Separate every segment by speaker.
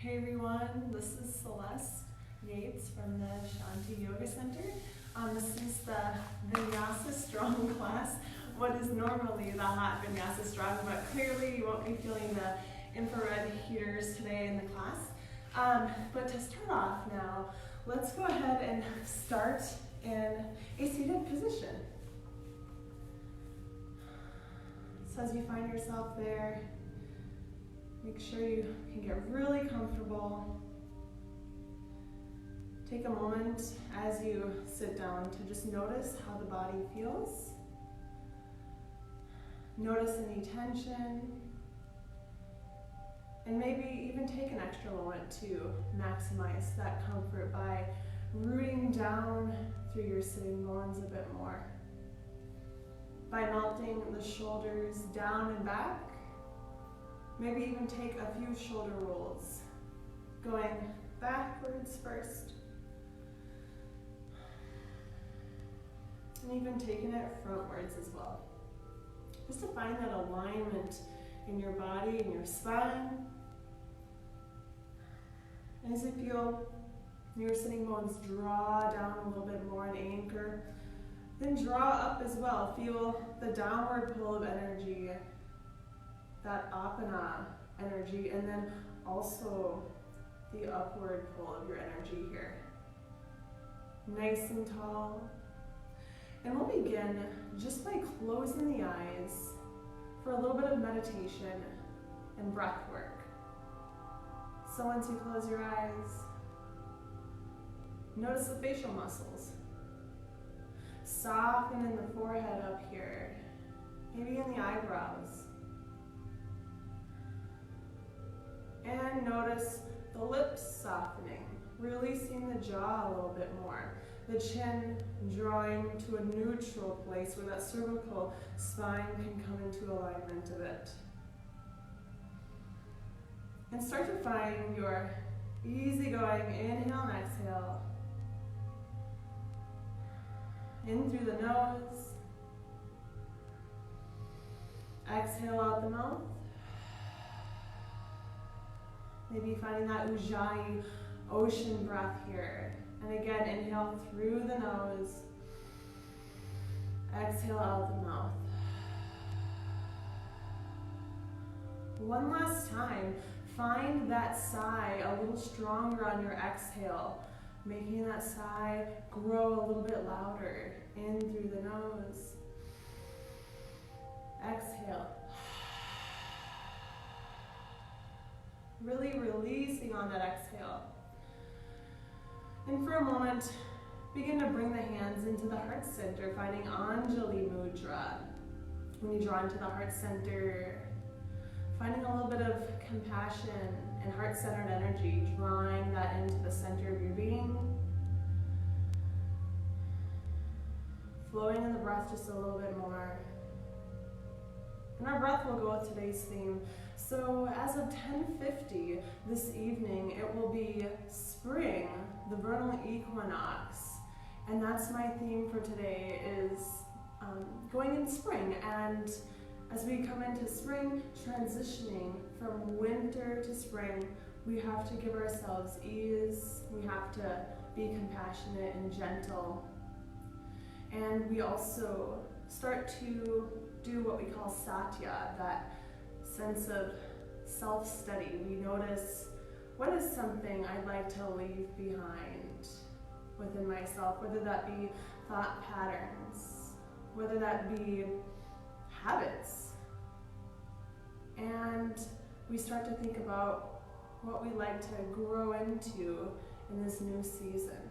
Speaker 1: Hey everyone, this is Celeste Yates from the Shanti Yoga Center. This is the Vinyasa Strong class, what is normally the hot Vinyasa Strong, but clearly you won't be feeling the infrared heaters today in the class. But to start off now, let's go ahead and start in a seated position. So as you find yourself there, make sure you can get really comfortable. Take a moment as you sit down to just notice how the body feels. Notice any tension. And maybe even take an extra moment to maximize that comfort by rooting down through your sitting bones a bit more. By melting the shoulders down and back. Maybe even take a few shoulder rolls, going backwards first. And even taking it frontwards as well. Just to find that alignment in your body and your spine. And as you feel your sitting bones draw down a little bit more and anchor, then draw up as well. Feel the downward pull of energy, that apana energy, and then also the upward pull of your energy here. Nice and tall. And we'll begin just by closing the eyes for a little bit of meditation and breath work. So once you close your eyes, notice the facial muscles. Soften in the forehead up here, maybe in the eyebrows. And notice the lips softening, releasing the jaw a little bit more. The chin drawing to a neutral place where that cervical spine can come into alignment a bit. And start to find your easygoing inhale and exhale. In through the nose. Exhale out the mouth. Maybe finding that ujjayi ocean breath here. And again, inhale through the nose. Exhale out the mouth. One last time, find that sigh a little stronger on your exhale, making that sigh grow a little bit louder. In through the nose. Exhale. Really releasing on that exhale. And for a moment, begin to bring the hands into the heart center, finding Anjali Mudra. When you draw into the heart center, finding a little bit of compassion and heart-centered energy, drawing that into the center of your being. Flowing in the breath just a little bit more. And our breath will go with today's theme. So as of 10:50 this evening, it will be spring, the vernal equinox. And that's my theme for today, is going in spring. And as we come into spring, transitioning from winter to spring, we have to give ourselves ease. We have to be compassionate and gentle. And we also start to do what we call satya, that sense of self-study. We notice, what is something I'd like to leave behind within myself, whether that be thought patterns, whether that be habits. And we start to think about what we'd like to grow into in this new season.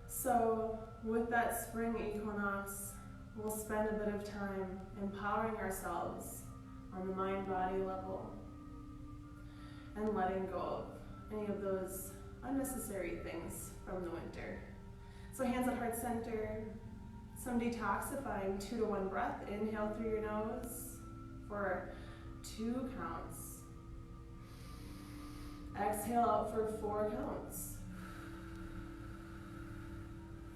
Speaker 1: So with that spring equinox, we'll spend a bit of time empowering ourselves on the mind-body level and letting go of any of those unnecessary things from the winter. So hands at heart center, some detoxifying 2 to 1 breath. Inhale through your nose for 2 counts. Exhale out for 4 counts.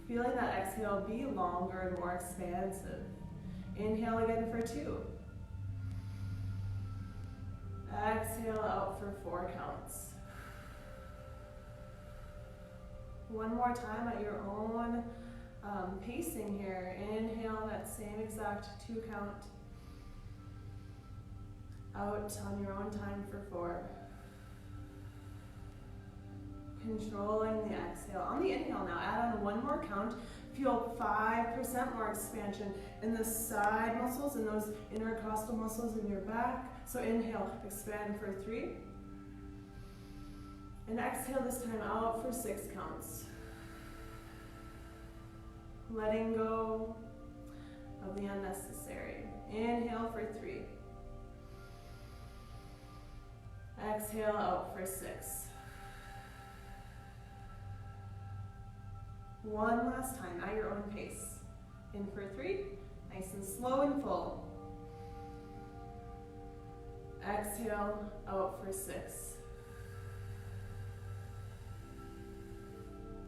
Speaker 1: Feeling that exhale be longer and more expansive. Inhale again for 2. Exhale out for 4 counts. One more time at your own pacing here. Inhale that same exact 2 count. Out on your own time for 4. Controlling the exhale. On the inhale now, add on 1 more count. Feel 5% more expansion in the side muscles and those intercostal muscles in your back. So inhale, expand for 3. And exhale this time out for 6 counts. Letting go of the unnecessary. Inhale for 3. Exhale out for 6. One last time at your own pace. In for 3, nice and slow and full. Exhale out for 6.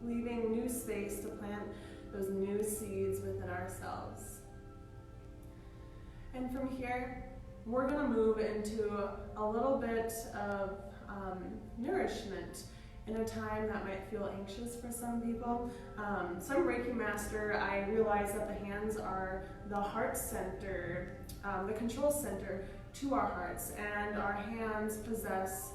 Speaker 1: Leaving new space to plant those new seeds within ourselves. And from here, we're going to move into a little bit of nourishment in a time that might feel anxious for some people. So I'm Reiki master. I realize that the hands are the heart center, the control center to our hearts, and our hands possess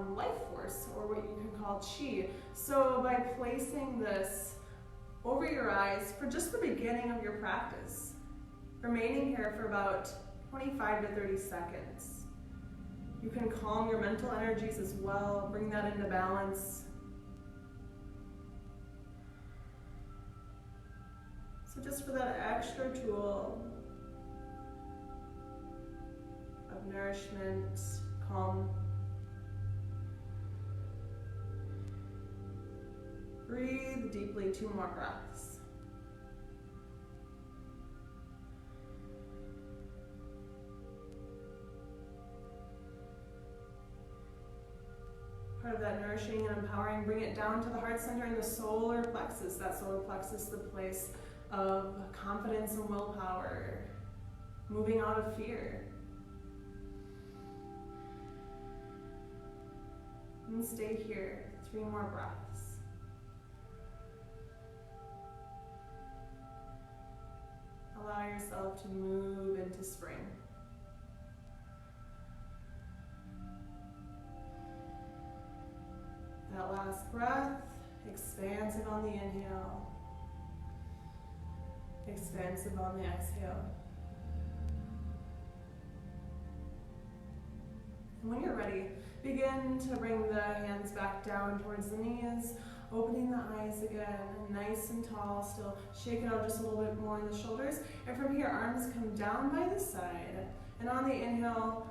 Speaker 1: life force, or what you can call chi. So by placing this over your eyes for just the beginning of your practice, remaining here for about 25 to 30 seconds. You can calm your mental energies as well, bring that into balance. So just for that extra tool of nourishment, calm. Breathe deeply, 2 more breaths. Part of that nourishing and empowering, bring it down to the heart center and the solar plexus. That solar plexus, the place of confidence and willpower, moving out of fear. And stay here, 3 more breaths. Allow yourself to move into spring. That last breath, expansive on the inhale, expansive on the exhale. And when you're ready, begin to bring the hands back down towards the knees, opening the eyes again, nice and tall still. Shake it out just a little bit more in the shoulders. And from here, arms come down by the side. And on the inhale,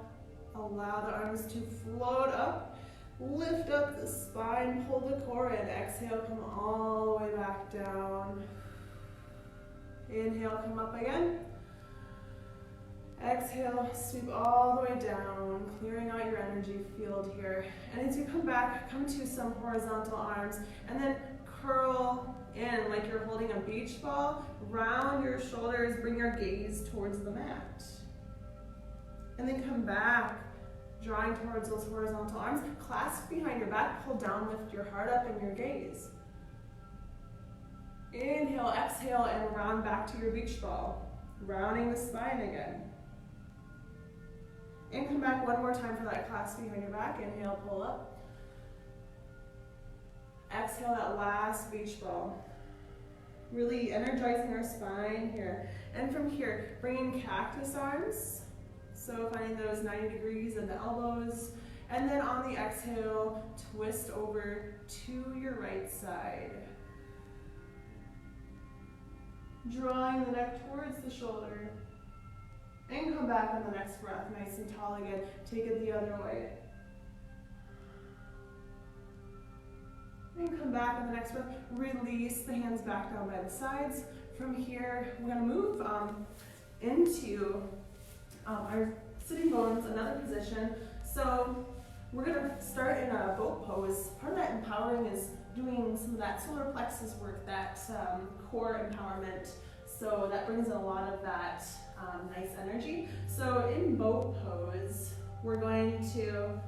Speaker 1: allow the arms to float up. Lift up the spine, pull the core in. Exhale, come all the way back down. Inhale, come up again. Exhale, sweep all the way down, clearing out your energy field here. And as you come back, come to some horizontal arms, and then curl in like you're holding a beach ball. Round your shoulders, bring your gaze towards the mat. And then come back, drawing towards those horizontal arms. Clasp behind your back, pull down, lift your heart up and your gaze. Inhale, exhale, and round back to your beach ball. Rounding the spine again. And come back one more time for that clasp behind your back. Inhale, pull up. Exhale, that last beach ball. Really energizing our spine here. And from here, bringing cactus arms. So finding those 90 degrees in the elbows. And then on the exhale, twist over to your right side. Drawing the neck towards the shoulder. And come back on the next breath, nice and tall again. Take it the other way. And come back on the next breath. Release the hands back down by the sides. From here, we're going to move into our sitting bones, another position. So we're going to start in a boat pose. Part of that empowering is doing some of that solar plexus work, that core empowerment. So that brings in a lot of that nice energy. So in boat pose, we're going to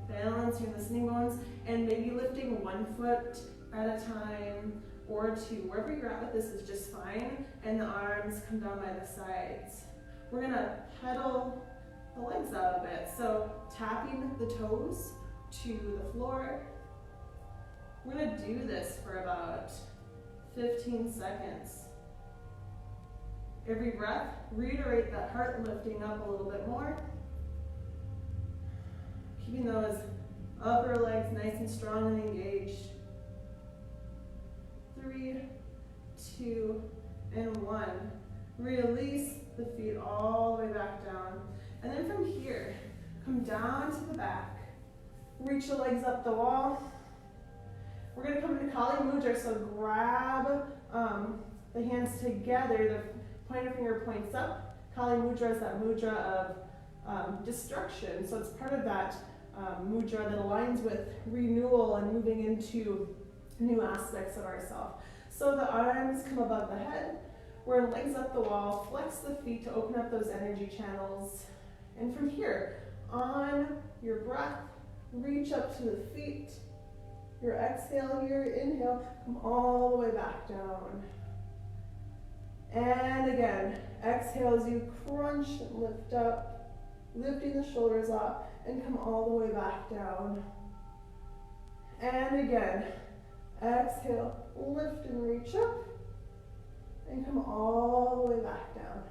Speaker 1: balance your listening bones and maybe lifting one foot at a time or two. Wherever you're at with this is just fine. And the arms come down by the sides. We're gonna pedal the legs out a bit. So tapping the toes to the floor. We're gonna do this for about 15 seconds. Every breath, reiterate that heart lifting up a little bit more. Keeping those upper legs nice and strong and engaged. 3, 2, and 1. Release the feet all the way back down. And then from here, come down to the back. Reach the legs up the wall. We're going to come into Kali Mudra, so grab the hands together. The pointer finger points up. Kali Mudra is that mudra of destruction. So it's part of that mudra that aligns with renewal and moving into new aspects of ourselves. So the arms come above the head. We're legs up the wall. Flex the feet to open up those energy channels. And from here, on your breath, reach up to the feet. Your exhale here, inhale, come all the way back down. And again, exhale as you crunch and lift up, lifting the shoulders up and come all the way back down. And again, exhale, lift and reach up and come all the way back down.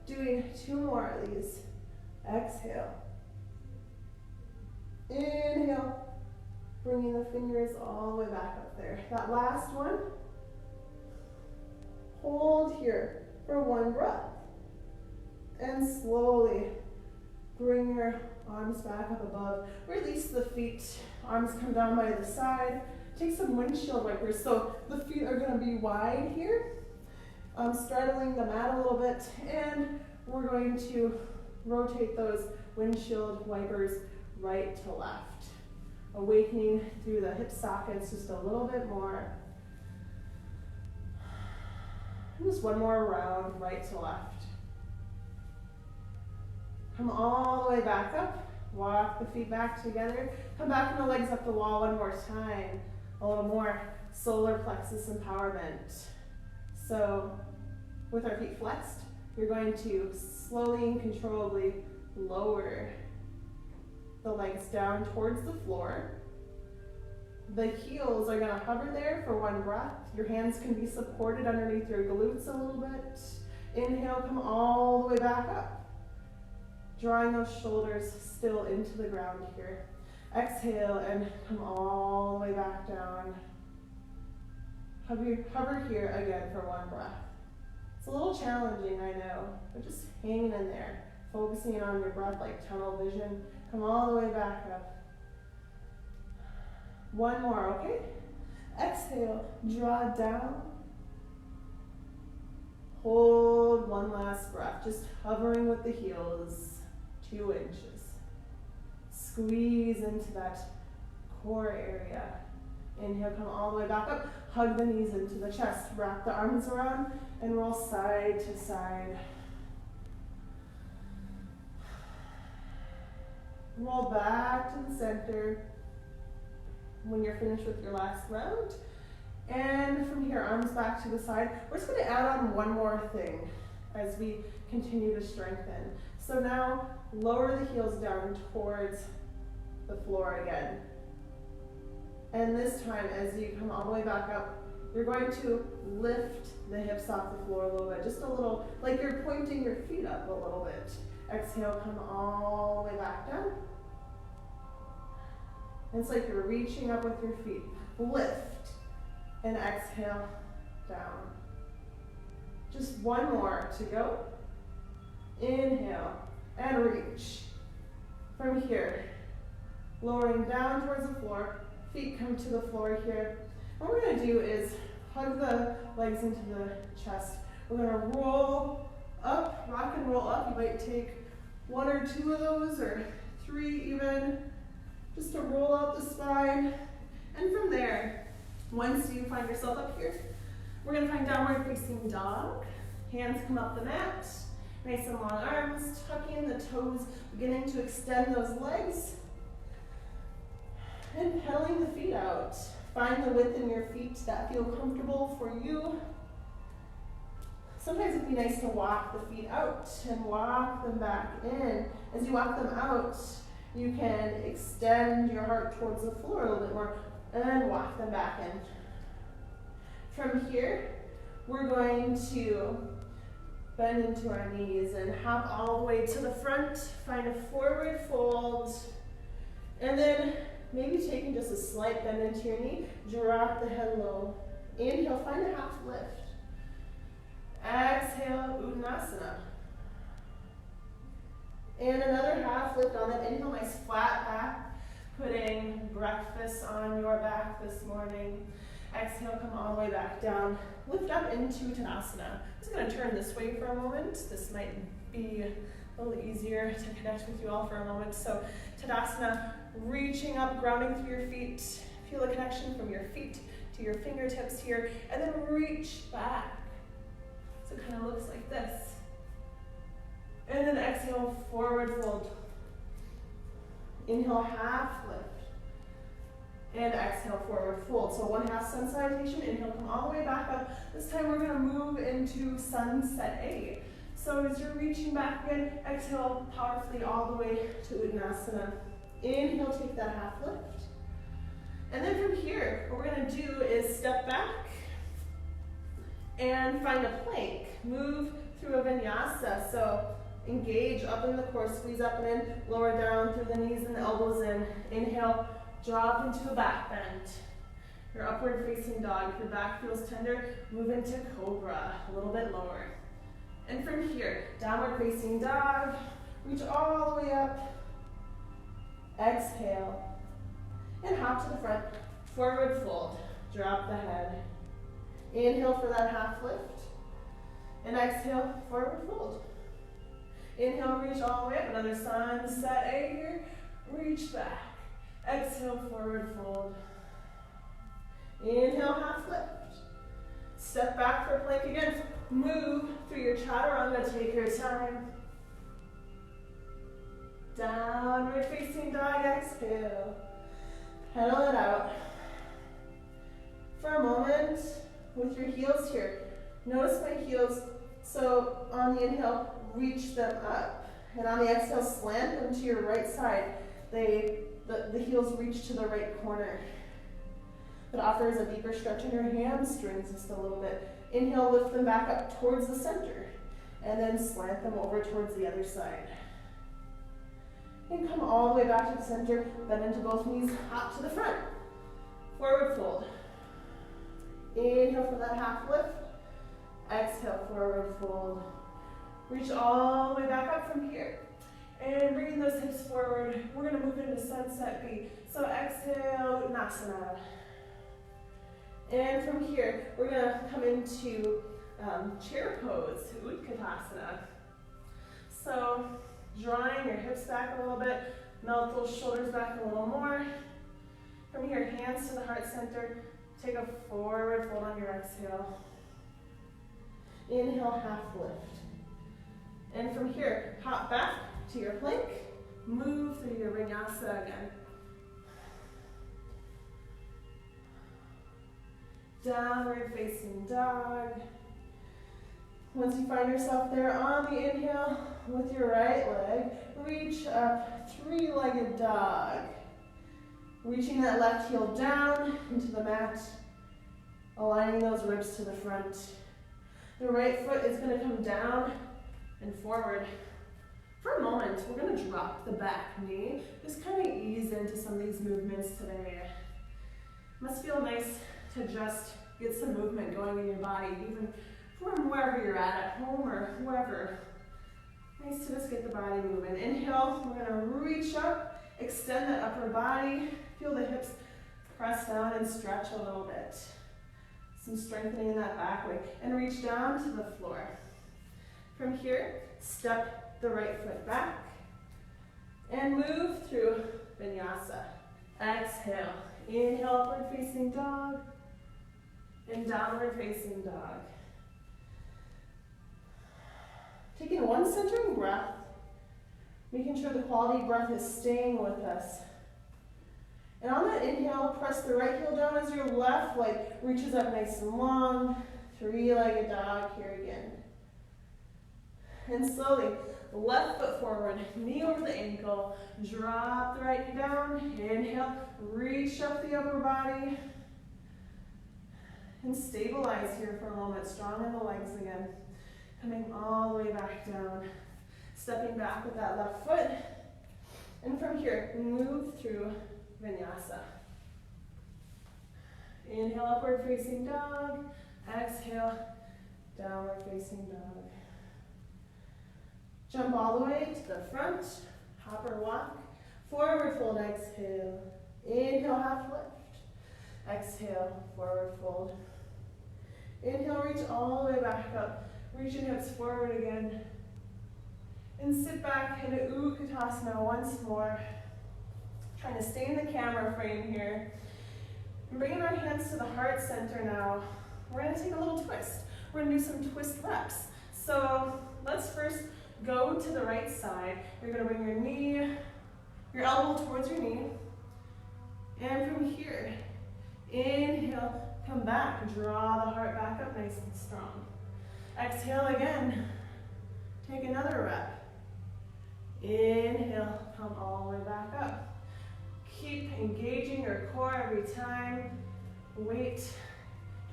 Speaker 1: Doing 2 more of these. Exhale. Inhale. Bringing the fingers all the way back up there. That last one. Hold here for 1 breath. And slowly bring your arms back up above. Release the feet. Arms come down by the side. Take some windshield wipers. So the feet are going to be wide here. Straddling the mat a little bit. And we're going to rotate those windshield wipers right to left. Awakening through the hip sockets just a little bit more. And just 1 more round, right to left. Come all the way back up. Walk the feet back together. Come back and the legs up the wall 1 more time. A little more solar plexus empowerment. So with our feet flexed, you're going to slowly and controllably lower the legs down towards the floor. The heels are going to hover there for 1 breath. Your hands can be supported underneath your glutes a little bit. Inhale, come all the way back up. Drawing those shoulders still into the ground here. Exhale and come all the way back down. Hover here again for 1 breath. It's a little challenging, I know, but just hanging in there. Focusing on your breath like tunnel vision. Come all the way back up. 1 more, okay? Exhale, draw down. Hold 1 last breath, just hovering with the heels, 2 inches. Squeeze into that core area. Inhale, come all the way back up. Hug the knees into the chest. Wrap the arms around and roll side to side. Roll back to the center when you're finished with your last round. And from here, arms back to the side. We're just going to add on 1 more thing as we continue to strengthen. So now, lower the heels down towards the floor again. And this time, as you come all the way back up, you're going to lift the hips off the floor a little bit. Just a little, like you're pointing your feet up a little bit. Exhale, come all the way back down. It's like you're reaching up with your feet. Lift and exhale down. Just 1 more to go. Inhale and reach. From here, lowering down towards the floor. Feet come to the floor here. What we're going to do is hug the legs into the chest. We're going to roll up, rock and roll up. You might take 1 or 2 of those, or 3 even, just to roll out the spine. And from there, once you find yourself up here, we're going to find downward facing dog. Hands come up the mat. Nice and long arms, tucking the toes, beginning to extend those legs. And pedaling the feet out. Find the width in your feet that feel comfortable for you. Sometimes it'd be nice to walk the feet out and walk them back in. As you walk them out, you can extend your heart towards the floor a little bit more and walk them back in. From here, we're going to bend into our knees and hop all the way to the front. Find a forward fold. And then maybe taking just a slight bend into your knee, drop the head low. Inhale, find a half lift. Exhale, Uttanasana. And another half lift on that. Inhale, nice flat back, putting breakfast on your back this morning. Exhale, come all the way back down. Lift up into Uttanasana. I'm just going to turn this way for a moment. This might be a little easier to connect with you all for a moment. So Tadasana, reaching up, grounding through your feet. Feel a connection from your feet to your fingertips here. And then reach back. So it kind of looks like this. And then exhale, forward fold. Inhale, half lift. And exhale, forward fold. So one half sun salutation. Inhale, come all the way back up. This time we're going to move into sunset A. So as you're reaching back again, exhale powerfully all the way to Uttanasana. Inhale, take that half lift. And then from here, what we're going to do is step back and find a plank. Move through a vinyasa. So engage up in the core, squeeze up and in, lower down through the knees and the elbows in. Inhale, drop into a back bend. Your upward facing dog. If your back feels tender, move into cobra, a little bit lower. And from here, downward facing dog, reach all the way up. Exhale. And hop to the front, forward fold. Drop the head. Inhale for that half lift. And exhale, forward fold. Inhale, reach all the way up. Another sunset A here. Reach back. Exhale, forward fold. Inhale, half lift. Step back for a plank again. Move through your chaturanga. Take your time. Downward facing dog. Exhale. Pedal it out. For a moment, with your heels here. Notice my heels. So on the inhale, reach them up. And on the exhale, slant them to your right side. The heels reach to the right corner. That offers a deeper stretch in your hamstrings just a little bit. Inhale, lift them back up towards the center. And then slant them over towards the other side. And come all the way back to the center. Bend into both knees, hop to the front. Forward fold. Inhale for that half lift. Exhale, forward fold. Reach all the way back up from here. And bringing those hips forward, we're going to move into sunset B. So exhale, Uttanasana. And from here, we're going to come into chair pose, Utkatasana. So drawing your hips back a little bit, melt those shoulders back a little more. From here, hands to the heart center. Take a forward fold on your exhale. Inhale, half lift. And from here, hop back to your plank. Move through your vinyasa again. Downward facing dog. Once you find yourself there on the inhale, with your right leg, reach up, three-legged dog. Reaching that left heel down into the mat, aligning those ribs to the front. The right foot is going to come down and forward. For a moment, we're going to drop the back knee. Just kind of ease into some of these movements today. Must feel nice to just get some movement going in your body, even from wherever you're at home or wherever. Nice to just get the body moving. Inhale, we're going to reach up, extend the upper body, feel the hips press down and stretch a little bit. Some strengthening in that back leg. And reach down to the floor. From here, step the right foot back and move through Vinyasa. Exhale. Inhale, upward facing dog and downward facing dog. Taking one centering breath, making sure the quality breath is staying with us. And on that inhale, press the right heel down as your left leg reaches up nice and long. Three-legged dog here again. And slowly, left foot forward, knee over the ankle, drop the right knee down, inhale, reach up the upper body, and stabilize here for a moment, strong in the legs again. Coming all the way back down, stepping back with that left foot, and from here, move through Vinyasa. Inhale, upward facing dog, exhale, downward facing dog. Jump all the way to the front, hop or walk, forward fold, exhale, inhale, half lift, exhale, forward fold. Inhale, reach all the way back up, reach your hips forward again, and sit back in a Utkatasana once more. Trying to stay in the camera frame here. And bringing our hands to the heart center now. We're going to take a little twist. We're going to do some twist reps. So let's first go to the right side. You're going to bring your knee, your elbow towards your knee. And from here, inhale, come back. Draw the heart back up nice and strong. Exhale again. Take another rep. Inhale, come all the way back up. Keep engaging your core every time. Weight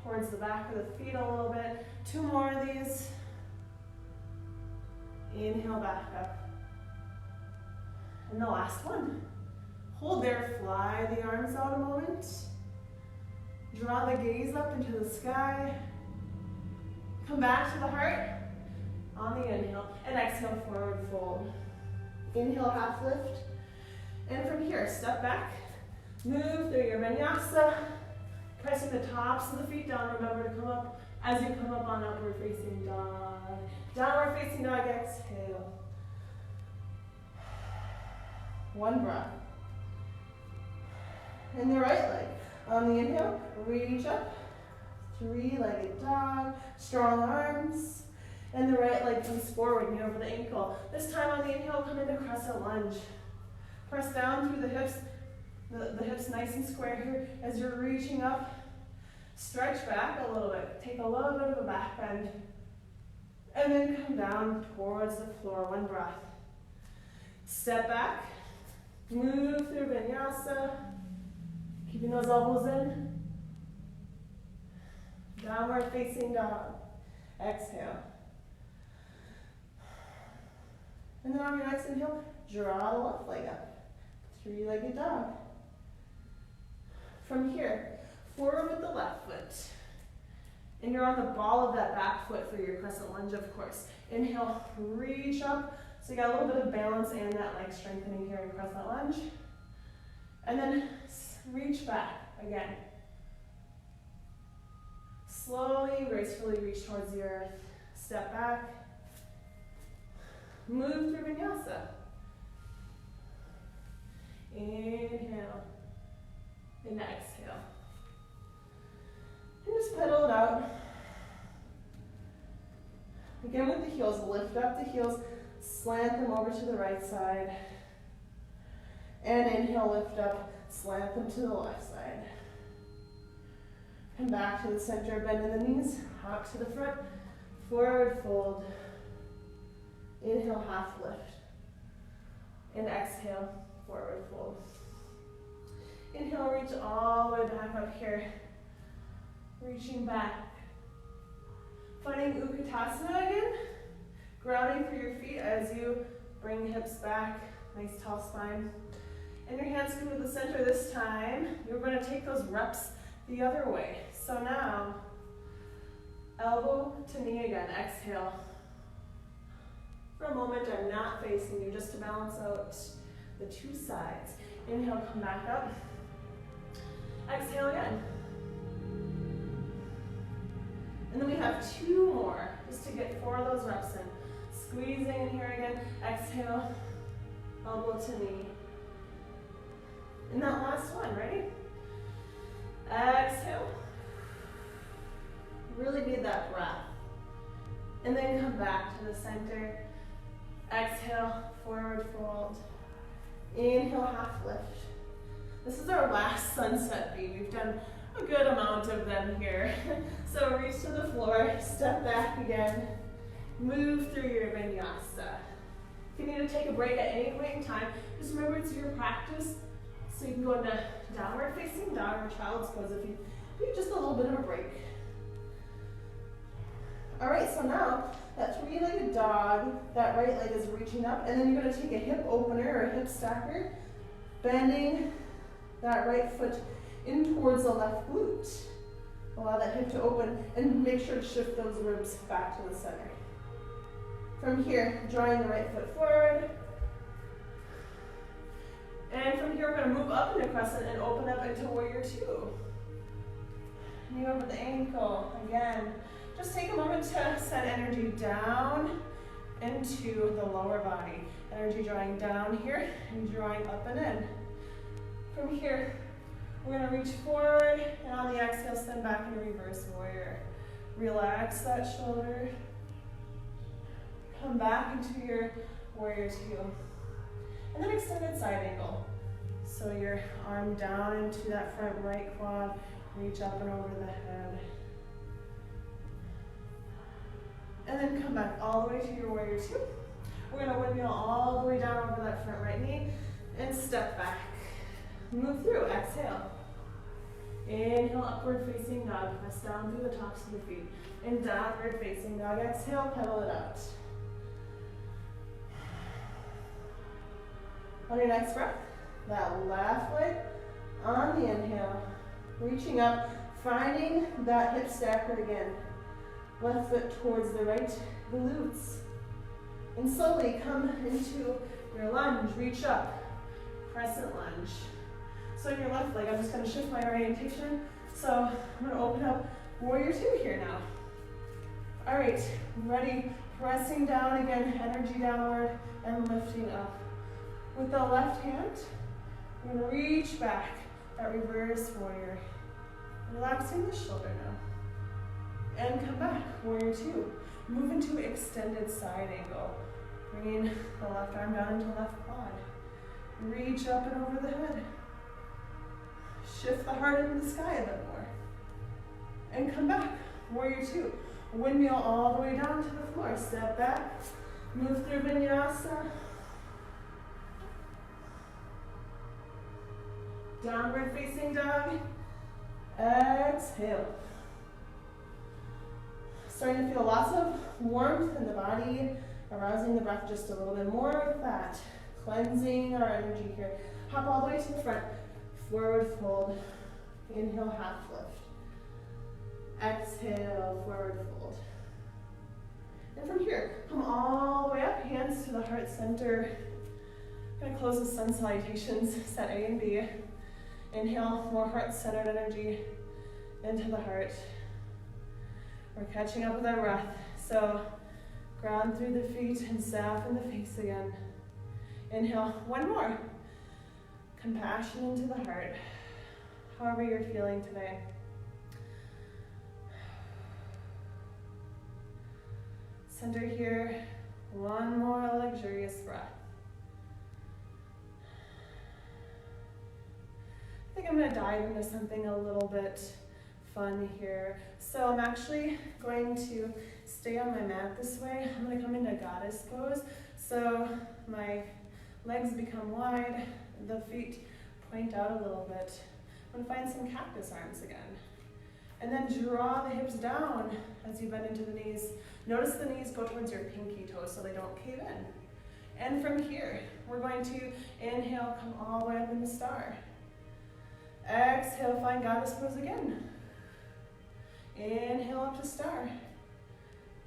Speaker 1: towards the back of the feet a little bit. 2 more of these. Inhale, back up. And the last one. Hold there, fly the arms out a moment. Draw the gaze up into the sky. Come back to the heart on the inhale. And exhale, forward fold. Inhale, half lift. And from here, step back, move through your Vinyasa, pressing the tops of the feet down. Remember to come up as you come up on upward facing dog. Downward facing dog, exhale. One breath. And the right leg. On the inhale, reach up, three-legged dog, strong arms. And the right leg comes forward, knee over the ankle. This time on the inhale, come into crescent lunge. Press down through the hips, the hips nice and square here as you're reaching up. Stretch back a little bit. Take a little bit of a back bend. And then come down towards the floor. One breath. Step back. Move through Vinyasa. Keeping those elbows in. Downward facing dog. Exhale. And then on your next inhale, draw the left leg up. Three-legged dog. From here, forward with the left foot. And you're on the ball of that back foot for your crescent lunge, of course. Inhale, reach up. So you got a little bit of balance and that leg strengthening here in crescent lunge. And then reach back again. Slowly, gracefully reach towards the earth. Step back. Move through Vinyasa. Inhale. And exhale. And just pedal it out. Again with the heels, lift up the heels, slant them over to the right side. And inhale, lift up, slant them to the left side. Come back to the center, bend in the knees, hop to the front, forward fold. Inhale, half lift. And exhale, forward fold. Inhale, reach all the way back up here. Reaching back. Finding Utkatasana again. Grounding for your feet as you bring the hips back. Nice tall spine. And your hands come to the center this time. You're going to take those reps the other way. So now, elbow to knee again. Exhale. For a moment, I'm not facing you, just to balance out the two sides. Inhale, come back up. Exhale again. And then we have 2 more, just to get 4 of those reps in. Squeezing in here again. Exhale, elbow to knee. And that last one, ready? Exhale. Really need that breath. And then come back to the center. Exhale, forward fold. Inhale, half lift. This is our last sunset beat. We've done a good amount of them here. So reach to the floor, step back again, move through your vinyasa. If you need to take a break at any point in time, just remember it's your practice. So you can go into downward facing dog or child's pose if you need just a little bit of a break. All right, so now that three-legged dog, that right leg is reaching up, and then you're going to take a hip opener or a hip stacker, bending that right foot in towards the left glute. Allow that hip to open and make sure to shift those ribs back to the center. From here, drawing the right foot forward. And from here, we're going to move up into crescent and open up into warrior two. Knee over the ankle. Again, just take a moment to send energy down into the lower body. Energy drawing down here and drawing up and in. From here, we're going to reach forward and on the exhale, send back into reverse warrior. Relax that shoulder. Come back into your warrior two. And then extended side angle. So your arm down into that front right quad, reach up and over the head. And then come back all the way to your warrior two. We're going to windmill all the way down over that front right knee and step back. Move through, exhale. Inhale, upward facing dog, press down through the tops of the feet. And downward facing dog, exhale, pedal it out. On your next breath, that left leg on the inhale, reaching up, finding that hip stacker again. Left foot towards the right glutes. And slowly come into your lunge, reach up, crescent lunge. So in your left leg, I'm just going to shift my orientation. So I'm going to open up warrior two here now. All right, ready, pressing down again, energy downward and lifting up. With the left hand, we're going to reach back, that reverse warrior. Relaxing the shoulder now. And come back, warrior two. Move into extended side angle. Bringing the left arm down into left quad. Reach up and over the head. Shift the heart into the sky a bit more. And come back, warrior two. Windmill all the way down to the floor. Step back, move through vinyasa. Downward facing dog. Exhale. Starting to feel lots of warmth in the body, arousing the breath just a little bit more with that. Cleansing our energy here. Hop all the way to the front. Forward fold. Inhale, half lift. Exhale, forward fold. And from here, come all the way up, hands to the heart center. I'm going to close with sun salutations, set A and B. Inhale, more heart-centered energy into the heart. We're catching up with our breath. So ground through the feet and soften the face again. Inhale, one more. Compassion into the heart. However you're feeling today. Center here. One more luxurious breath. I think I'm going to dive into something a little bit fun here. So I'm actually going to stay on my mat this way. I'm going to come into goddess pose. So my legs become wide, the feet point out a little bit. I'm going to find some cactus arms again. And then draw the hips down as you bend into the knees. Notice the knees go towards your pinky toes so they don't cave in. And from here, we're going to inhale, come all the way up in the star. Exhale, find goddess pose again. Inhale up to star.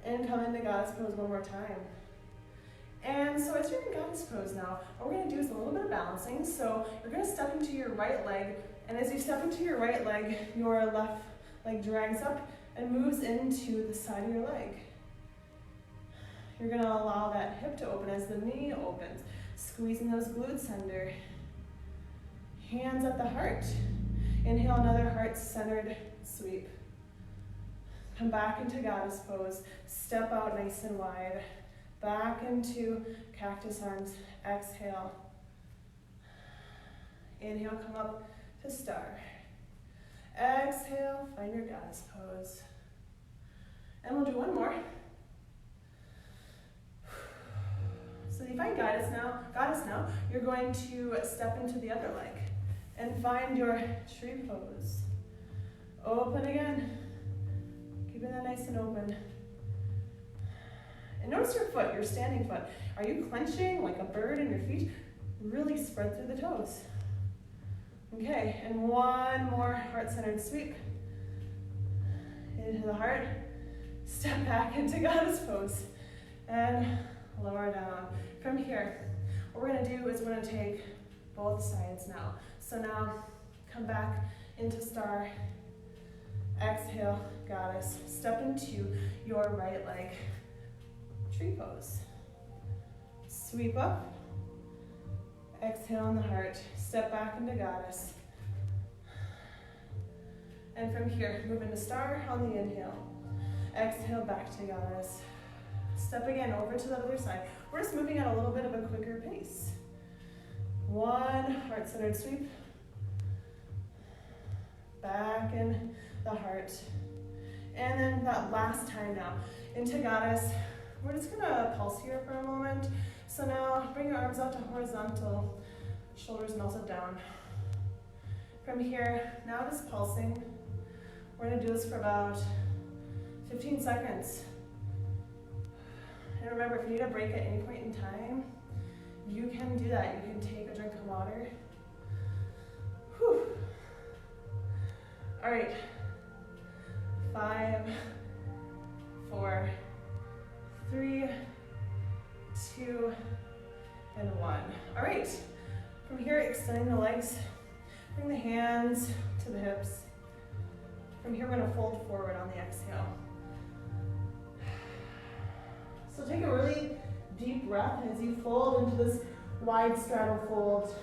Speaker 1: And come into goddess pose one more time. And so as you're in goddess pose now, what we're going to do is a little bit of balancing. So you're going to step into your right leg. And as you step into your right leg, your left leg drags up and moves into the side of your leg. You're going to allow that hip to open as the knee opens. Squeezing those glutes under. Hands at the heart. Inhale, another heart-centered sweep. Come back into goddess pose. Step out nice and wide. Back into cactus arms. Exhale. Inhale, come up to star. Exhale, find your goddess pose. And we'll do one more. So you find goddess now, you're going to step into the other leg and find your tree pose. Open again. Keeping that nice and open. And notice your foot, your standing foot. Are you clenching like a bird in your feet? Really spread through the toes. Okay, and one more heart-centered sweep. Into the heart. Step back into goddess pose. And lower down. From here, what we're going to do is we're going to take both sides now. So now, come back into star. Exhale, goddess. Step into your right leg. Tree pose. Sweep up. Exhale in the heart. Step back into goddess. And from here, move into star on the inhale. Exhale, back to goddess. Step again over to the other side. We're just moving at a little bit of a quicker pace. One heart-centered sweep. Back in the heart. And then that last time now, into goddess. We're just gonna pulse here for a moment. So now, bring your arms out to horizontal, shoulders melted down. From here, now just pulsing. We're gonna do this for about 15 seconds. And remember, if you need a break at any point in time, you can do that. You can take a drink of water. Whew. All right. 5, 4, 3, 2, and 1. All right. From here, extending the legs. Bring the hands to the hips. From here, we're going to fold forward on the exhale. So take a really deep breath as you fold into this wide straddle fold.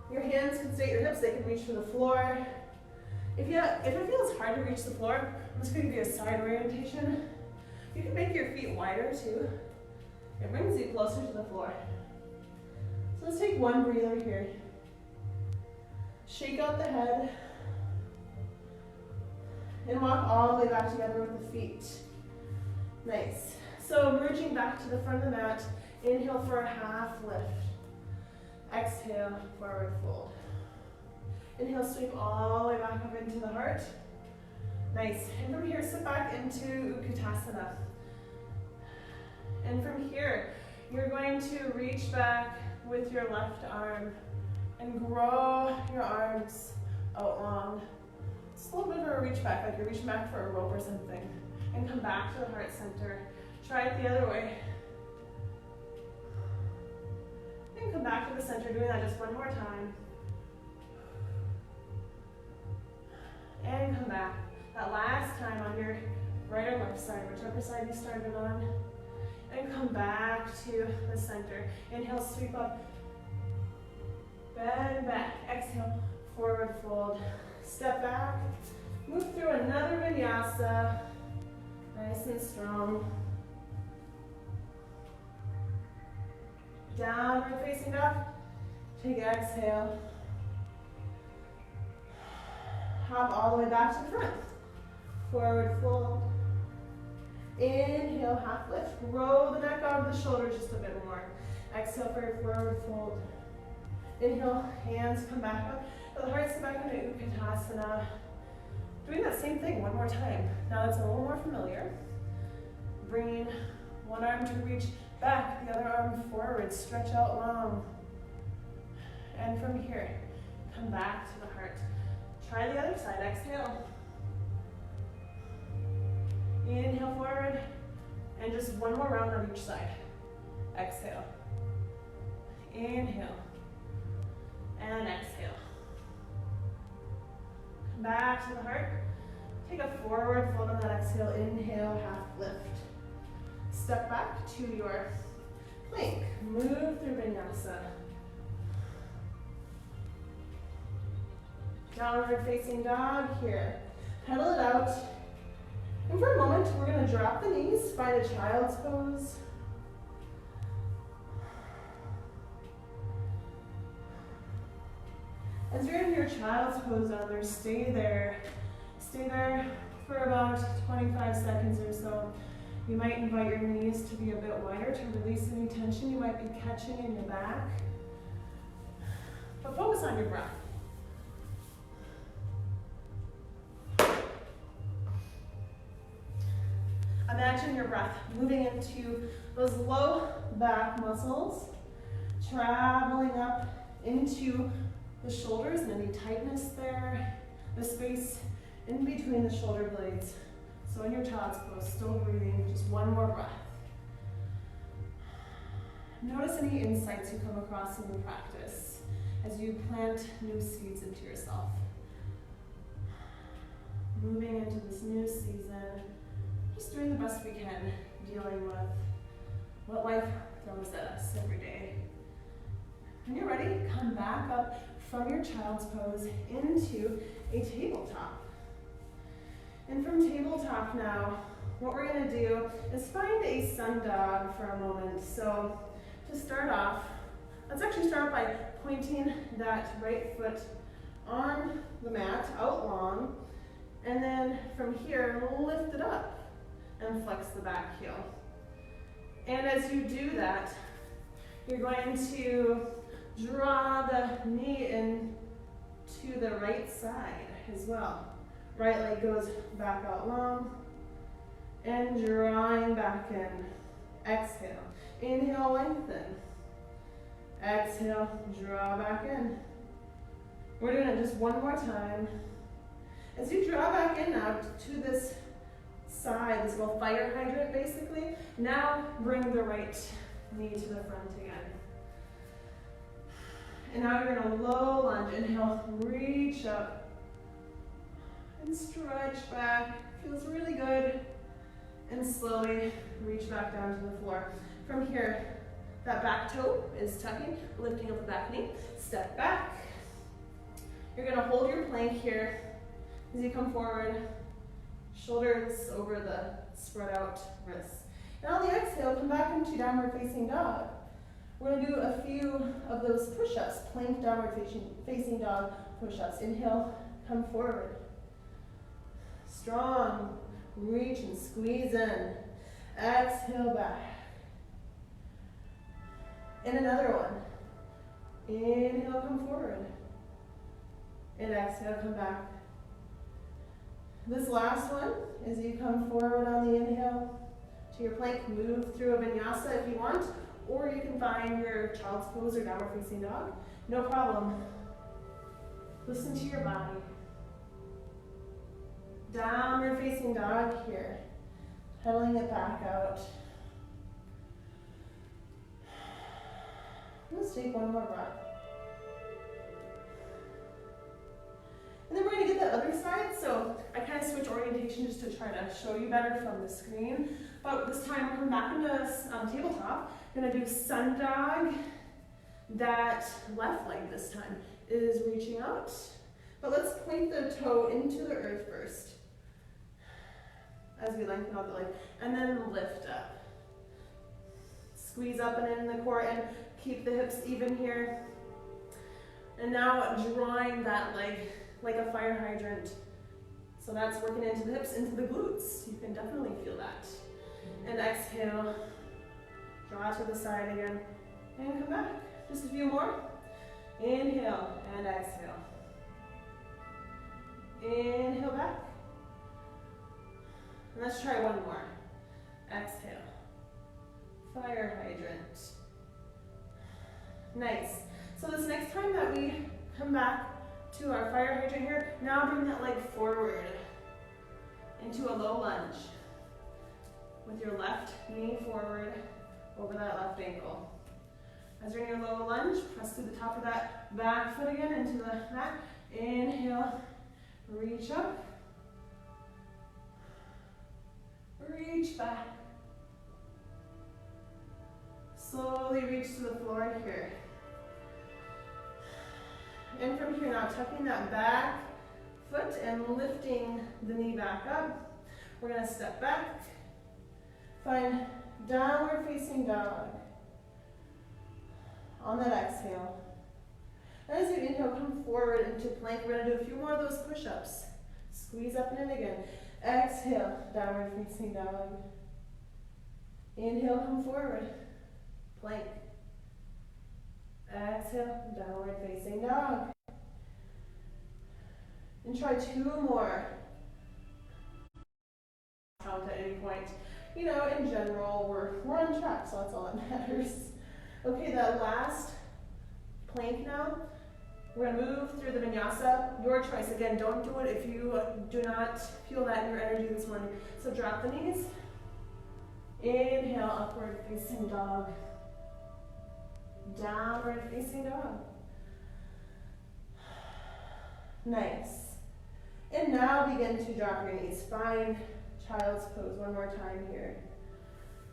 Speaker 1: Your hands can stay at your hips, they can reach for the floor. If it feels hard to reach the floor, I'm just going to give you a side orientation. You can make your feet wider too. It brings you closer to the floor. So let's take one breather here. Shake out the head. And walk all the way back together with the feet. Nice. So merging back to the front of the mat. Inhale for a half lift. Exhale, forward fold. Inhale, sweep all the way back up into the heart. Nice. And from here, sit back into Utkatasana. And from here, you're going to reach back with your left arm and grow your arms out long. It's a little bit of a reach back, like you're reaching back for a rope or something. And come back to the heart center. Try it the other way. And come back to the center, doing that just one more time. And come back. That last time on your right or left side, whichever side you started on. And come back to the center. Inhale, sweep up. Bend back. Exhale, forward fold. Step back. Move through another vinyasa. Nice and strong. Downward facing dog. Take an exhale. Hop all the way back to the front. Forward fold. Inhale, half lift. Roll the neck out of the shoulders just a bit more. Exhale for your forward fold. Inhale, hands come back up. The heart sit back into Utkatasana. Doing that same thing one more time. Now that's a little more familiar. Bringing one arm to reach back, the other arm forward, stretch out long. And from here, come back to the heart. Try the other side, exhale. Inhale forward, and just one more round on each side. Exhale. Inhale. And exhale. Come back to the heart. Take a forward fold on that exhale. Inhale, half lift. Step back to your plank. Move through Vinyasa. Downward facing dog here. Pedal it out. And for a moment, we're going to drop the knees, find a child's pose. As you're in your child's pose down there, stay there. Stay there for about 25 seconds or so. You might invite your knees to be a bit wider to release any tension you might be catching in your back. But focus on your breath. Imagine your breath moving into those low back muscles, traveling up into the shoulders and any tightness there, the space in between the shoulder blades. So in your child's pose, still breathing, just one more breath. Notice any insights you come across in the practice as you plant new seeds into yourself. Moving into this new season, just doing the best we can, dealing with what life throws at us every day. When you're ready, come back up from your child's pose into a tabletop. And from tabletop now, what we're going to do is find a sun dog for a moment. So to start off, let's actually start by pointing that right foot on the mat, out long, and then from here, lift it up and flex the back heel. And as you do that, you're going to draw the knee in to the right side as well. Right leg goes back out long and drawing back in. Exhale. Inhale, lengthen. Exhale, draw back in. We're doing it just one more time. As you draw back in now to this side, this little fire hydrant basically, now bring the right knee to the front again. And now you're going to low lunge. Inhale, reach up and stretch back. Feels really good. And slowly reach back down to the floor. From here, that back toe is tucking, lifting up the back knee. Step back. You're going to hold your plank here as you come forward. Shoulders over the spread out wrists. And on the exhale, come back into downward facing dog. We're going to do a few of those push-ups, plank downward facing dog push-ups. Inhale, come forward. Strong, reach and squeeze in. Exhale back. And another one. Inhale, come forward. And exhale, come back. This last one, as you come forward on the inhale to your plank, move through a vinyasa if you want, or you can find your child's pose or downward facing dog. No problem. Listen to your body. Downward facing dog here. Pedaling it back out. Let's take one more breath. And then we're going to get the other side, so I kind of switch orientation just to try to show you better from the screen. But this time we're coming back into tabletop. I'm going to do sun dog. That left leg this time is reaching out. But let's point the toe into the earth first as we lengthen out the leg. And then lift up. Squeeze up and in the core and keep the hips even here. And now drawing that leg like a fire hydrant. So that's working into the hips, into the glutes. You can definitely feel that. And exhale, draw to the side again, and come back. Just a few more. Inhale and exhale. Inhale back. And let's try one more. Exhale. Fire hydrant. Nice. So this next time that we come back to our fire hydrant here, now bring that leg forward into a low lunge with your left knee forward over that left ankle. As you're in your low lunge, press through the top of that back foot again into the mat. Inhale, reach up, reach back. Slowly reach to the floor here. And from here now, tucking that back foot and lifting the knee back up. We're gonna step back, find downward facing dog. On that exhale. And as you inhale, come forward into plank. We're gonna do a few more of those push-ups. Squeeze up and in again. Exhale, downward facing dog. Inhale, come forward. Plank. Exhale, downward facing dog. And try 2 more. Count at any point. You know, in general, we're on track, so that's all that matters. Okay, that last plank now. We're gonna move through the vinyasa. Your choice. Again, don't do it if you do not feel that in your energy this morning. So drop the knees. Inhale, upward facing dog. Downward facing dog. Nice. And now begin to drop your knees. Find child's pose one more time here.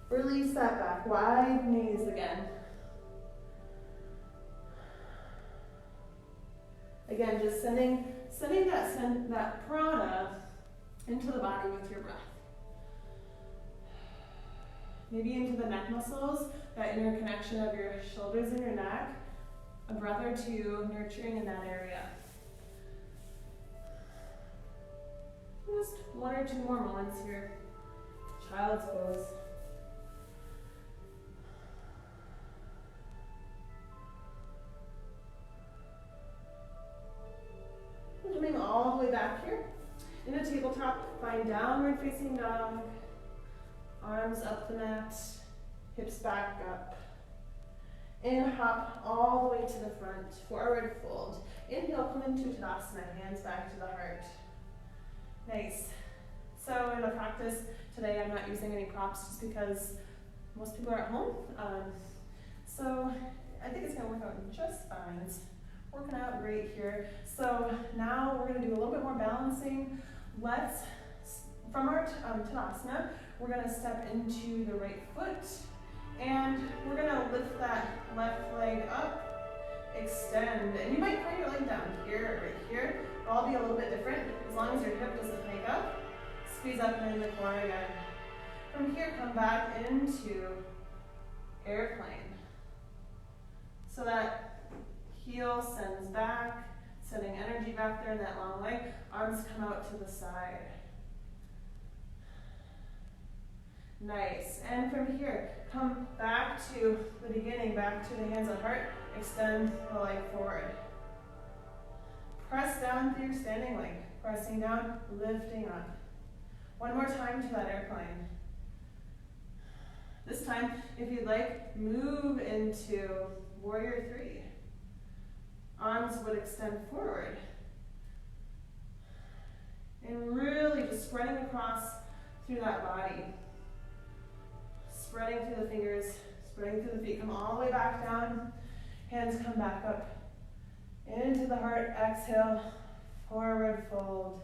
Speaker 1: Release that back. Wide knees again. Again, just sending that prana into the body with your breath. Maybe into the neck muscles, that interconnection of your shoulders and your neck. A breath or two nurturing in that area. Just 1 or 2 more moments here. Child's pose. Coming all the way back here. In a tabletop, find downward facing dog. Arms up the mat, hips back up. And hop all the way to the front, forward fold. Inhale, come into Tadasana, hands back to the heart. Nice. So in the practice today, I'm not using any props just because most people are at home. So I think it's gonna work out just fine. It's working out great here. So now we're gonna do a little bit more balancing. From our Tadasana, we're gonna step into the right foot and we're gonna lift that left leg up, extend, and you might find your leg down here or right here. It'll all be a little bit different as long as your hip doesn't hang up. Squeeze up and in the core again. From here, come back into airplane. So that heel sends back, sending energy back there in that long leg. Arms come out to the side. Nice. And from here, come back to the beginning, back to the hands at heart. Extend the leg forward. Press down through your standing leg. Pressing down, lifting up. One more time to that airplane. This time, if you'd like, move into warrior 3. Arms would extend forward. And really just spreading across through that body. Spreading through the fingers, spreading through the feet. Come all the way back down. Hands come back up. Into the heart, exhale, forward fold.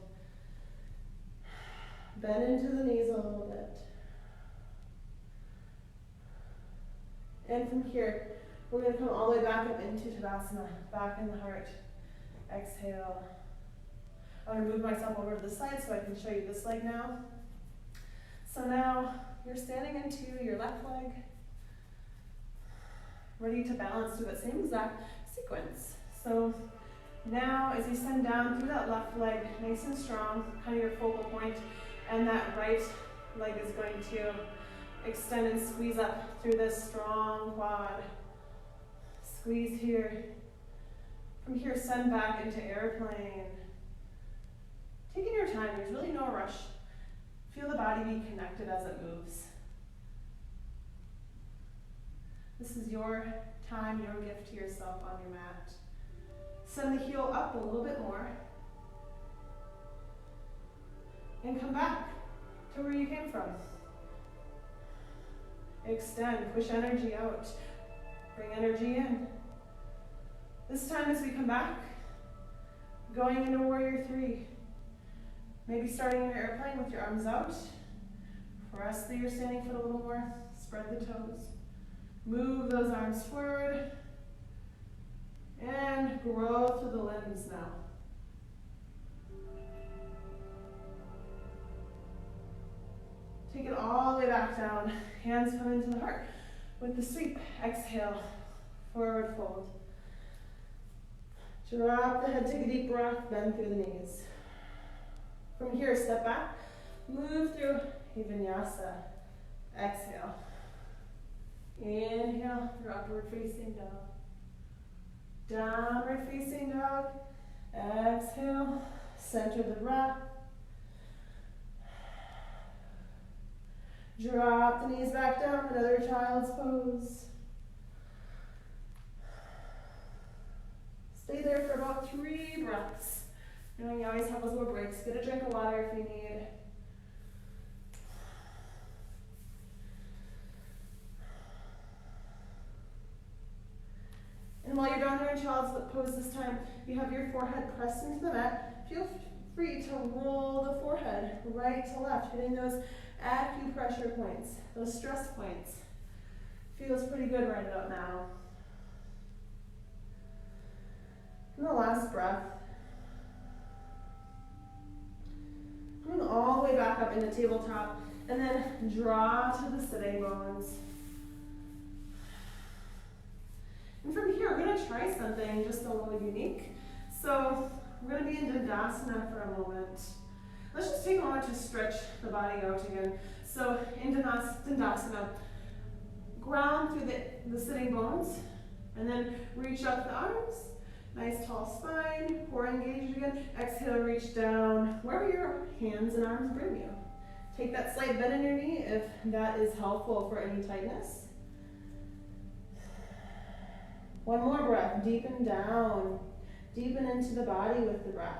Speaker 1: Bend into the knees a little bit. And from here, we're going to come all the way back up into Tadasana, back in the heart. Exhale. I'm going to move myself over to the side so I can show you this leg now. So now you're standing into your left leg, ready to balance through that same exact sequence. So now as you send down through that left leg, nice and strong, kind of your focal point, and that right leg is going to extend and squeeze up through this strong quad. Squeeze here. From here, send back into airplane. Taking your time, there's really no rush. Feel the body be connected as it moves. This is your time, your gift to yourself on your mat. Send the heel up a little bit more. And come back to where you came from. Extend, push energy out. Bring energy in. This time as we come back, going into warrior 3. Maybe starting in your airplane with your arms out. Press through your standing foot a little more. Spread the toes. Move those arms forward. And grow through the limbs now. Take it all the way back down. Hands come into the heart with the sweep. Exhale, forward fold. Drop the head, take a deep breath, bend through the knees. From here, step back, move through a Vinyasa. Exhale. Inhale, your upward facing dog. Downward facing dog. Exhale, center the breath. Drop the knees back down, another child's pose. Stay there for about 3 breaths. You know, you always have those little breaks. Get a drink of water if you need. And while you're down there in child's pose this time, you have your forehead pressed into the mat. Feel free to roll the forehead right to left, hitting those acupressure points, those stress points. Feels pretty good right about now. And the last breath. Coming all the way back up into tabletop, and then draw to the sitting bones. And from here, we're going to try something just a little unique. So we're going to be in Dandasana for a moment. Let's just take a moment to stretch the body out again. So in Dandasana, ground through the sitting bones, and then reach up the arms. Nice tall spine, core engaged again. Exhale, reach down wherever your hands and arms bring you. Take that slight bend in your knee if that is helpful for any tightness. One more breath, deepen down. Deepen into the body with the breath.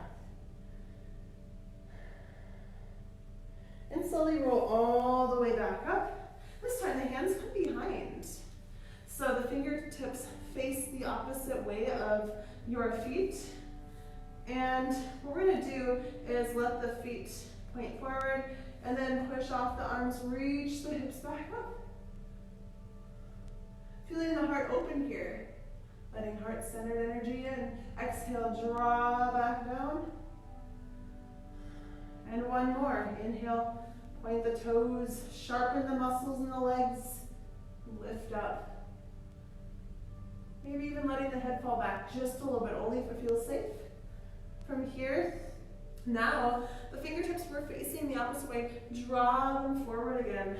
Speaker 1: And slowly roll all the way back up. This time the hands come behind. So the fingertips face the opposite way of your feet. And what we're going to do is let the feet point forward and then push off the arms, reach the hips back up. Feeling the heart open here. Letting heart-centered energy in. Exhale, draw back down. And one more. Inhale, point the toes, sharpen the muscles in the legs, lift up. Maybe even letting the head fall back just a little bit, only if it feels safe. From here, now the fingertips were facing the opposite way. Draw them forward again.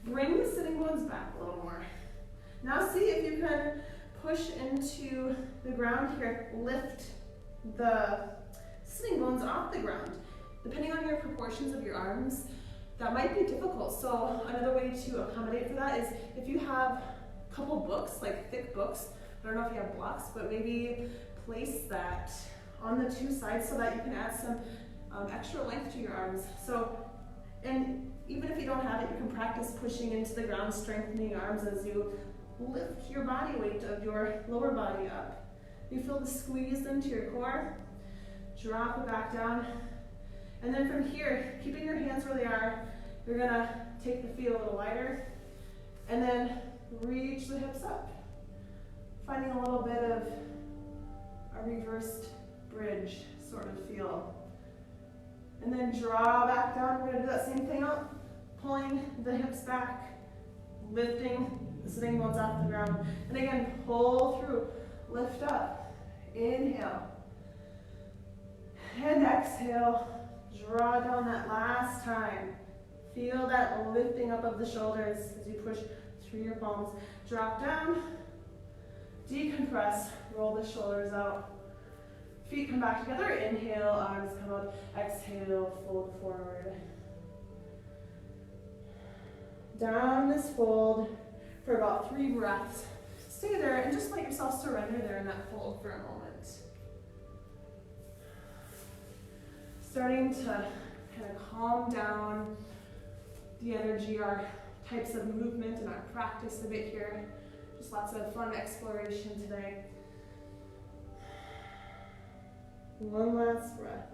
Speaker 1: Bring the sitting bones back a little more. Now see if you can push into the ground here. Lift the sitting bones off the ground. Depending on your proportions of your arms, that might be difficult. So another way to accommodate for that is if you have a couple books, like thick books, I don't know if you have blocks, but maybe place that on the 2 sides so that you can add some extra length to your arms. So, and even if you don't have it, you can practice pushing into the ground, strengthening your arms as you lift your body weight of your lower body up. You feel the squeeze into your core. Drop it back down. And then from here, keeping your hands where they are, you're gonna take the feet a little wider and then reach the hips up. Finding a little bit of a reversed bridge sort of feel. And then draw back down. We're gonna do that same thing up, pulling the hips back, lifting the sitting bones off the ground. And again, pull through, lift up, inhale, and exhale. Draw down that last time. Feel that lifting up of the shoulders as you push through your palms. Drop down, decompress, roll the shoulders out. Feet come back together, inhale, arms come up, exhale, fold forward. Down this fold for about 3 breaths. Stay there and just let yourself surrender there in that fold for a moment. Starting to kind of calm down the energy, our types of movement and our practice a bit here. Just lots of fun exploration today. One last breath.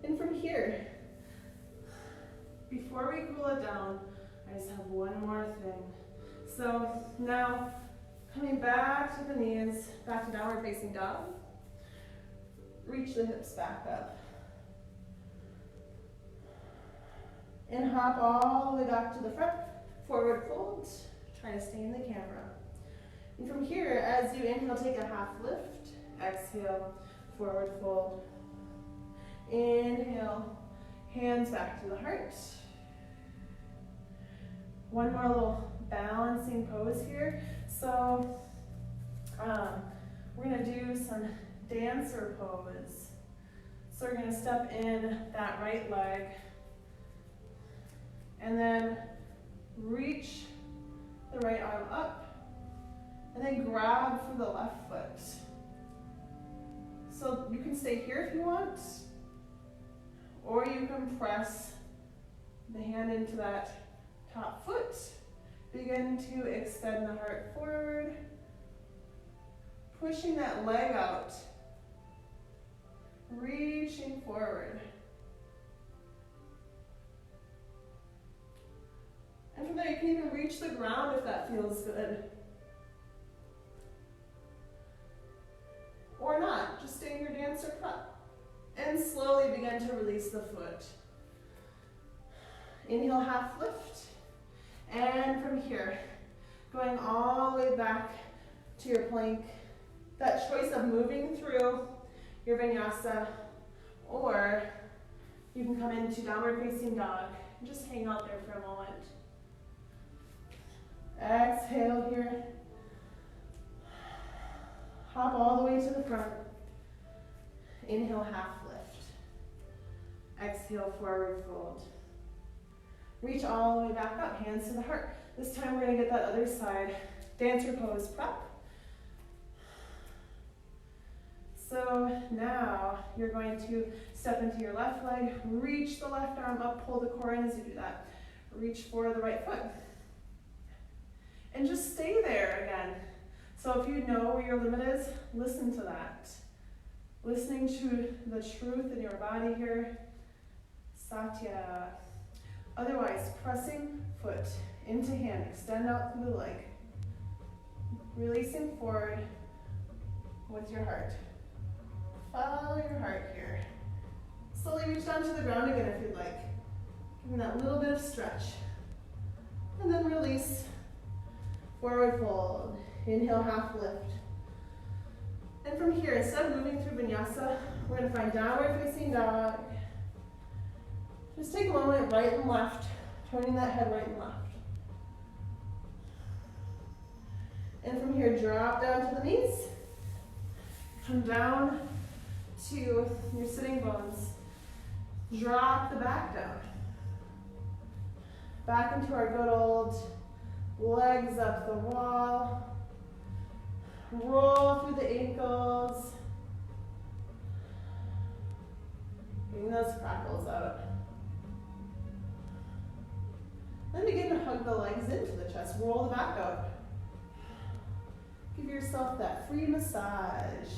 Speaker 1: And from here, before we cool it down, I just have one more thing. So now, coming back to the knees, back to downward facing dog. Reach the hips back up. And hop all the way back to the front. Forward fold. Try to stay in the camera. And from here, as you inhale, take a half lift. Exhale, forward fold. Inhale, hands back to the heart. One more little balancing pose here. So we're gonna do some dancer pose. So we're gonna step in that right leg and then reach the right arm up and then grab for the left foot. So you can stay here if you want, or you can press the hand into that top foot. Begin to extend the heart forward, pushing that leg out, reaching forward. And from there, you can even reach the ground if that feels good. Or not, just stay in your dancer prep. And slowly begin to release the foot. Inhale, half lift. And from here, going all the way back to your plank. That choice of moving through your vinyasa, or you can come into downward facing dog and just hang out there for a moment. Exhale here. Hop all the way to the front. Inhale, half lift. Exhale, forward fold. Reach all the way back up, hands to the heart. This time we're gonna get that other side. Dancer pose prep. So now you're going to step into your left leg, reach the left arm up, pull the core in as you do that. Reach for the right foot. And just stay there again. So if you know where your limit is, listen to that. Listening to the truth in your body here. Satya. Otherwise, pressing foot into hand, extend out through the leg. Releasing forward with your heart. Follow your heart here. Slowly reach down to the ground again if you'd like. Giving that little bit of stretch. And then release. Forward fold. Inhale, half lift. And from here, instead of moving through vinyasa, we're going to find downward facing dog. Just take a moment, right and left, turning that head right and left. And from here, drop down to the knees. Come down to your sitting bones. Drop the back down. Back into our good old legs up the wall. Roll through the ankles. Getting those crackles out. Then begin to hug the legs into the chest. Roll the back out. Give yourself that free massage.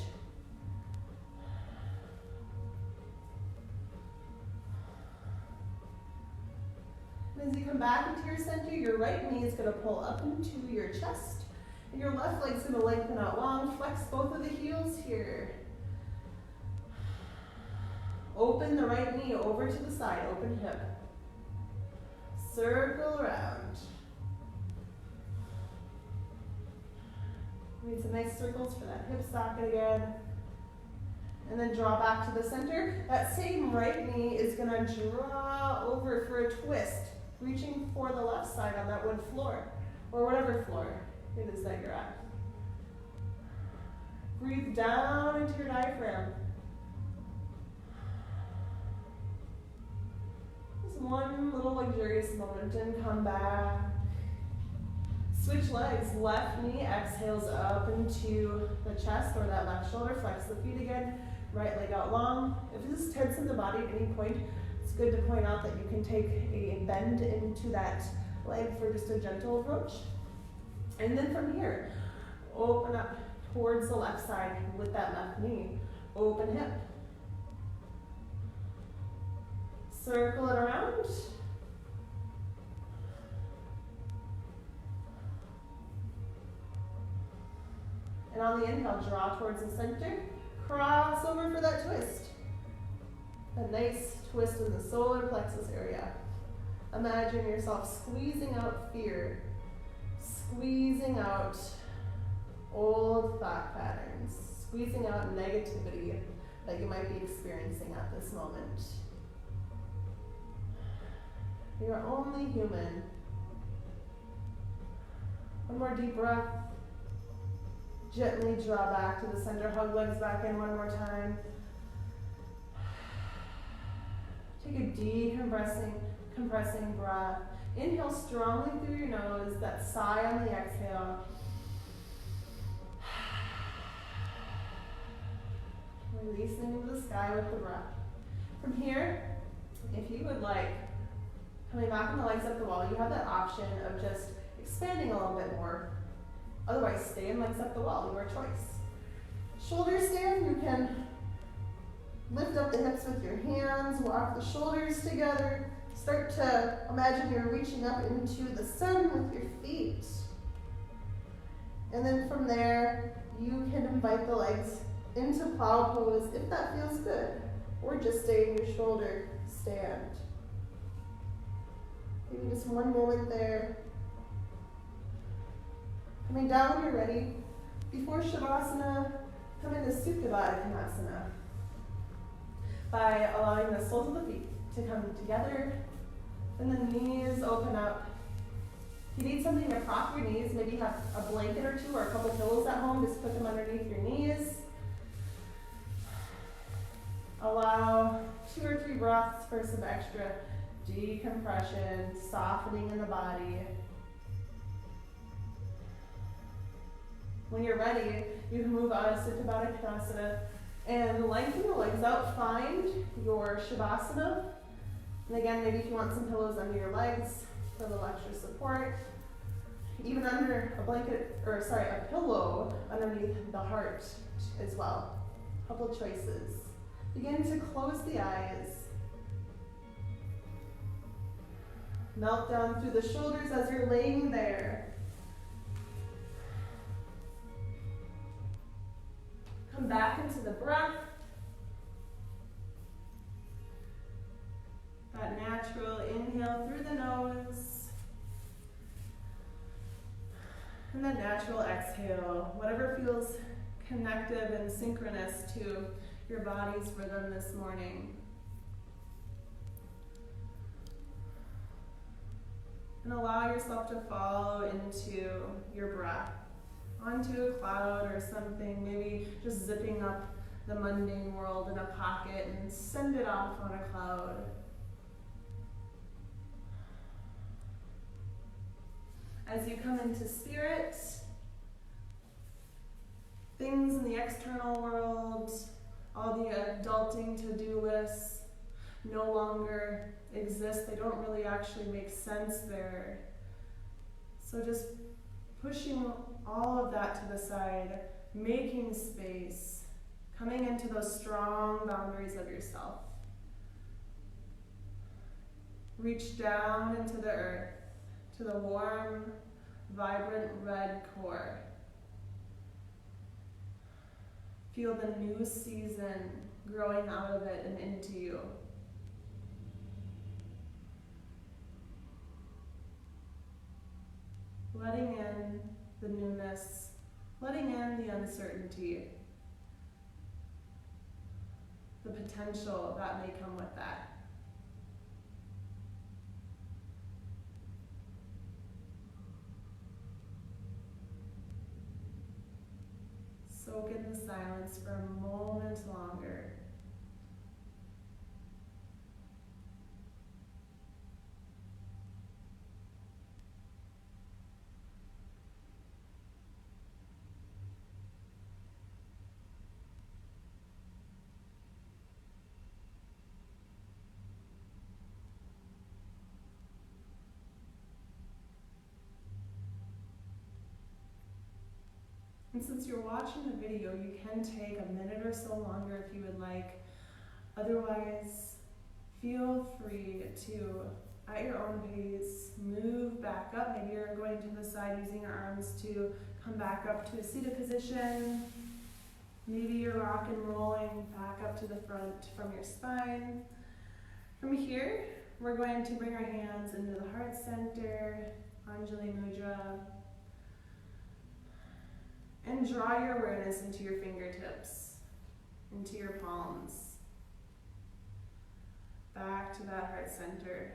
Speaker 1: And as you come back into your center, your right knee is going to pull up into your chest. And your left leg's going to lengthen out long. Flex both of the heels here. Open the right knee over to the side. Open hip. Circle around. Need some nice circles for that hip socket again. And then draw back to the center. That same right knee is going to draw over for a twist, reaching for the left side on that wood floor, or whatever floor it is that you're at. Breathe down into your diaphragm. Just one little luxurious moment and come back. Switch legs. Left knee exhales up into the chest or that left shoulder. Flex the feet again. Right leg out long. If this is tense in the body at any point, it's good to point out that you can take a bend into that leg for just a gentle approach. And then from here, open up towards the left side with that left knee. Open hip. Circle it around. And on the inhale, draw towards the center. Cross over for that twist. A nice twist in the solar plexus area. Imagine yourself squeezing out fear, squeezing out old thought patterns, squeezing out negativity that you might be experiencing at this moment. You're only human. One more deep breath. Gently draw back to the center. Hug legs back in one more time. Take a deep compressing breath. Inhale strongly through your nose. That sigh on the exhale. Releasing into the sky with the breath. From here, if you would like, coming back on the legs up the wall, you have that option of just expanding a little bit more. Otherwise, stay in legs up the wall, your choice. Shoulder stand, you can lift up the hips with your hands, walk the shoulders together. Start to imagine you're reaching up into the sun with your feet. And then from there, you can invite the legs into plow pose if that feels good, or just stay in your shoulder stand. Maybe just one moment there. Coming down when you're ready. Before Shavasana, come into Supta Baddha Konasana by allowing the soles of the feet to come together and the knees open up. If you need something to prop your knees, maybe you have a blanket or two or a couple pillows at home, just put them underneath your knees. Allow 2 or 3 breaths for some extra decompression, softening in the body. When you're ready, you can move out of Supta Baddha Konasana and lengthen the legs out. Find your Shavasana. And again, maybe if you want some pillows under your legs for a little extra support. Even under a blanket, a pillow underneath the heart as well. A couple choices. Begin to close the eyes. Melt down through the shoulders as you're laying there. Come back into the breath. That natural inhale through the nose. And that natural exhale, whatever feels connective and synchronous to your body's rhythm this morning. And allow yourself to follow into your breath, onto a cloud or something, maybe just zipping up the mundane world in a pocket and send it off on a cloud. As you come into spirit, things in the external world, all the adulting to-do lists no longer exist. They don't really actually make sense there. So just pushing all of that to the side, making space, coming into those strong boundaries of yourself. Reach down into the earth, to the warm, vibrant red core. Feel the new season growing out of it and into you. Letting in the newness, letting in the uncertainty, the potential that may come with that. Soak in the silence for a moment longer. And since you're watching the video, you can take a minute or so longer if you would like. Otherwise, feel free to, at your own pace, move back up. Maybe you're going to the side using your arms to come back up to a seated position. Maybe you're rock and rolling back up to the front from your spine. From here, We're going to bring our hands into the heart center, Anjali Mudra, and draw your awareness into your fingertips, into your palms, back to that heart center,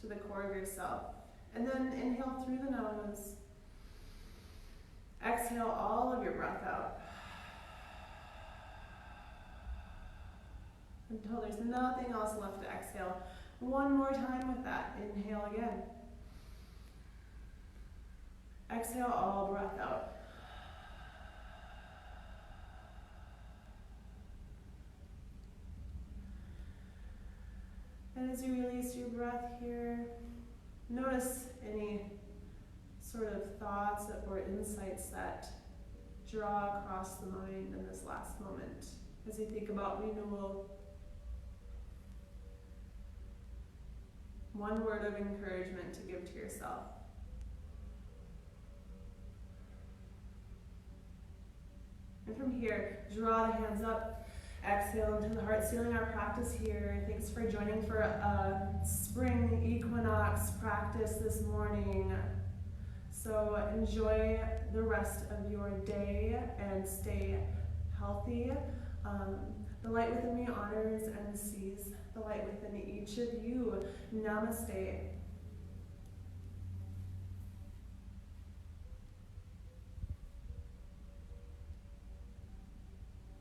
Speaker 1: to the core of yourself. And then inhale through the nose. Exhale all of your breath out until there's nothing else left to exhale. One more time with that. Inhale again. Exhale all breath out. And as you release your breath here, notice any sort of thoughts or insights that draw across the mind in this last moment as you think about renewal. One word of encouragement to give to yourself. And from here, draw the hands up. Exhale into the heart, sealing our practice here. Thanks for joining for a spring equinox practice this morning. So enjoy the rest of your day and stay healthy. The light within me honors and sees the light within each of you. Namaste.